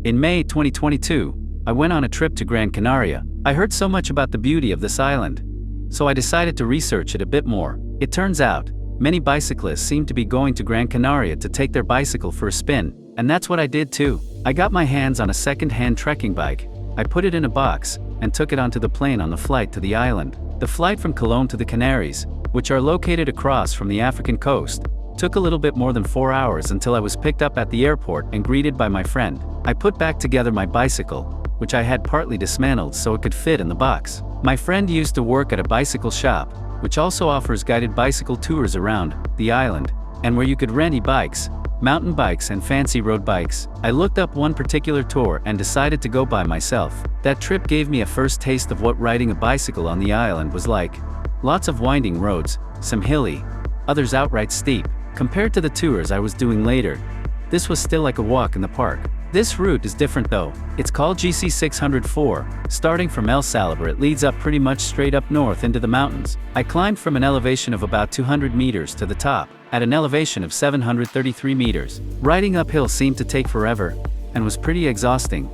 In May 2022, I went on a trip to Gran Canaria. I heard so much about the beauty of this island, so I decided to research it a bit more. It turns out, many bicyclists seem to be going to Gran Canaria to take their bicycle for a spin, and that's what I did too. I got my hands on a second-hand trekking bike. I put it in a box, and took it onto the plane on the flight to the island. The flight from Cologne to the Canaries, which are located across from the African coast, took a little bit more than 4 hours until I was picked up at the airport and greeted by my friend. I put back together my bicycle, which I had partly dismantled so it could fit in the box. My friend used to work at a bicycle shop, which also offers guided bicycle tours around the island, and where you could rent e-bikes, mountain bikes and fancy road bikes. I looked up one particular tour and decided to go by myself. That trip gave me a first taste of what riding a bicycle on the island was like. Lots of winding roads, some hilly, others outright steep. Compared to the tours I was doing later, this was still like a walk in the park. This route is different though. It's called GC 604. Starting from El Salvador, it leads up pretty much straight up north into the mountains. I climbed from an elevation of about 200 meters to the top, at an elevation of 733 meters. Riding uphill seemed to take forever, and was pretty exhausting.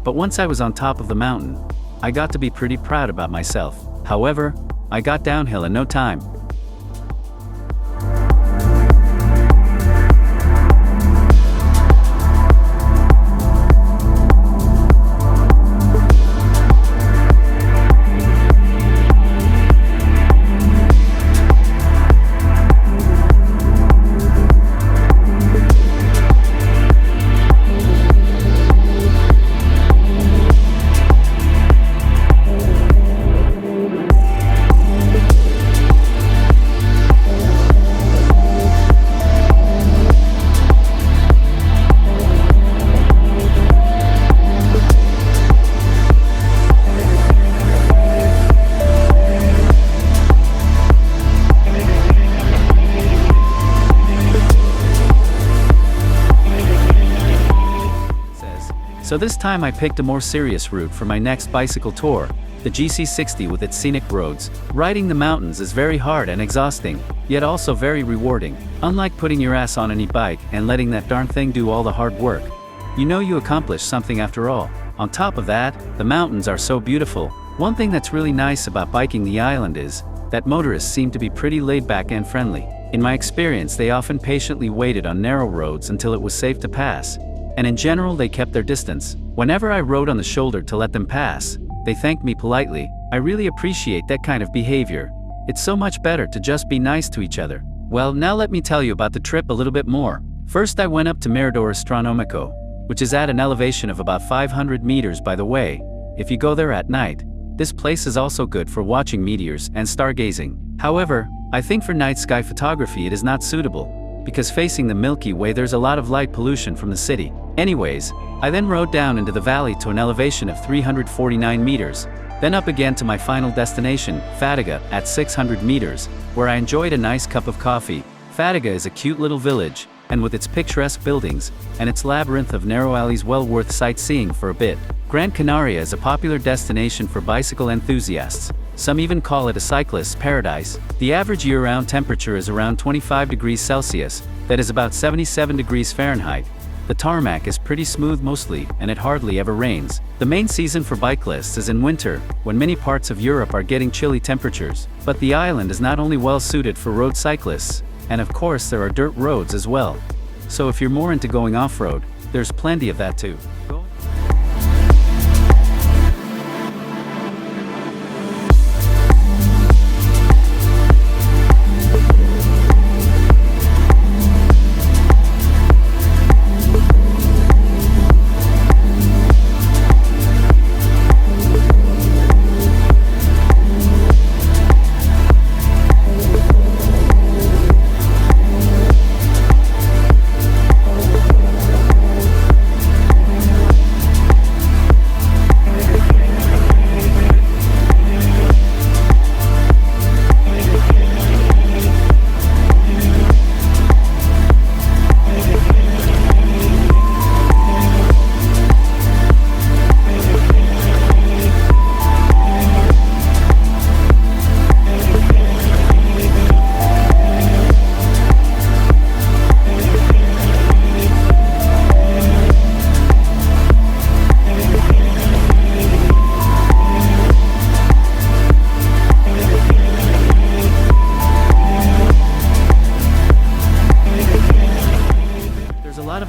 But once I was on top of the mountain, I got to be pretty proud about myself. However, I got downhill in no time. So this time I picked a more serious route for my next bicycle tour, the GC60 with its scenic roads. Riding the mountains is very hard and exhausting, yet also very rewarding. Unlike putting your ass on an e-bike and letting that darn thing do all the hard work, you know you accomplished something after all. On top of that, the mountains are so beautiful. One thing that's really nice about biking the island is that motorists seem to be pretty laid back and friendly. In my experience, they often patiently waited on narrow roads until it was safe to pass. And in general they kept their distance. Whenever I rode on the shoulder to let them pass, they thanked me politely. I really appreciate that kind of behavior. It's so much better to just be nice to each other. Well, now let me tell you about the trip a little bit more. First I went up to Mirador Astronómico, which is at an elevation of about 500 meters by the way. If you go there at night, this place is also good for watching meteors and stargazing. However, I think for night sky photography it is not suitable, because facing the Milky Way there's a lot of light pollution from the city. Anyways, I then rode down into the valley to an elevation of 349 meters, then up again to my final destination, Fataga, at 600 meters, where I enjoyed a nice cup of coffee. Fataga is a cute little village, and with its picturesque buildings, and its labyrinth of narrow alleys well worth sightseeing for a bit. Gran Canaria is a popular destination for bicycle enthusiasts. Some even call it a cyclist's paradise. The average year-round temperature is around 25 degrees Celsius, that is about 77 degrees Fahrenheit. The tarmac is pretty smooth mostly, and it hardly ever rains. The main season for bicyclists is in winter, when many parts of Europe are getting chilly temperatures. But the island is not only well suited for road cyclists, and of course there are dirt roads as well. So if you're more into going off-road, there's plenty of that too.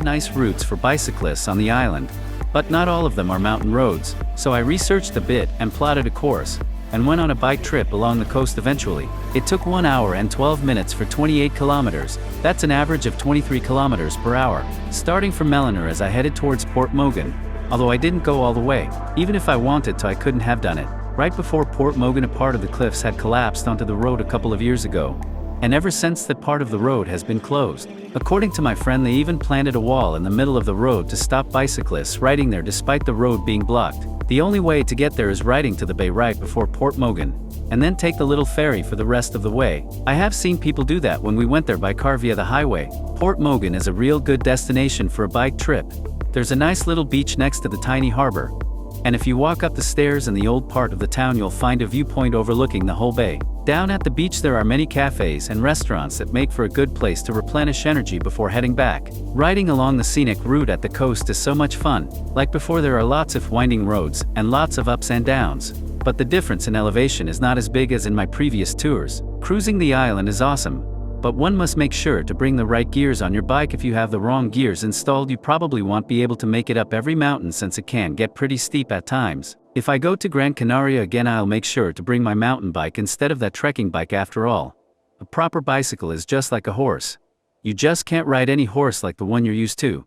of nice routes for bicyclists on the island, but not all of them are mountain roads, so I researched a bit and plotted a course, and went on a bike trip along the coast eventually. It took 1 hour and 12 minutes for 28 kilometers, that's an average of 23 kilometers per hour, starting from Meloneras I headed towards Port Mogan, although I didn't go all the way. Even if I wanted to, I couldn't have done it. Right before Port Mogan, a part of the cliffs had collapsed onto the road a couple of years ago, and ever since that part of the road has been closed. According to my friend, they even planted a wall in the middle of the road to stop bicyclists riding there despite the road being blocked. The only way to get there is riding to the bay right before Port Mogan, and then take the little ferry for the rest of the way. I have seen people do that when we went there by car via the highway. Port Mogan is a real good destination for a bike trip. There's a nice little beach next to the tiny harbor, and if you walk up the stairs in the old part of the town, you'll find a viewpoint overlooking the whole bay. Down at the beach there are many cafes and restaurants that make for a good place to replenish energy before heading back. Riding along the scenic route at the coast is so much fun. Like before, there are lots of winding roads and lots of ups and downs, but the difference in elevation is not as big as in my previous tours. Cruising the island is awesome, but one must make sure to bring the right gears on your bike. If you have the wrong gears installed, you probably won't be able to make it up every mountain, since it can get pretty steep at times. If I go to Gran Canaria again, I'll make sure to bring my mountain bike instead of that trekking bike. After all, a proper bicycle is just like a horse. You just can't ride any horse like the one you're used to.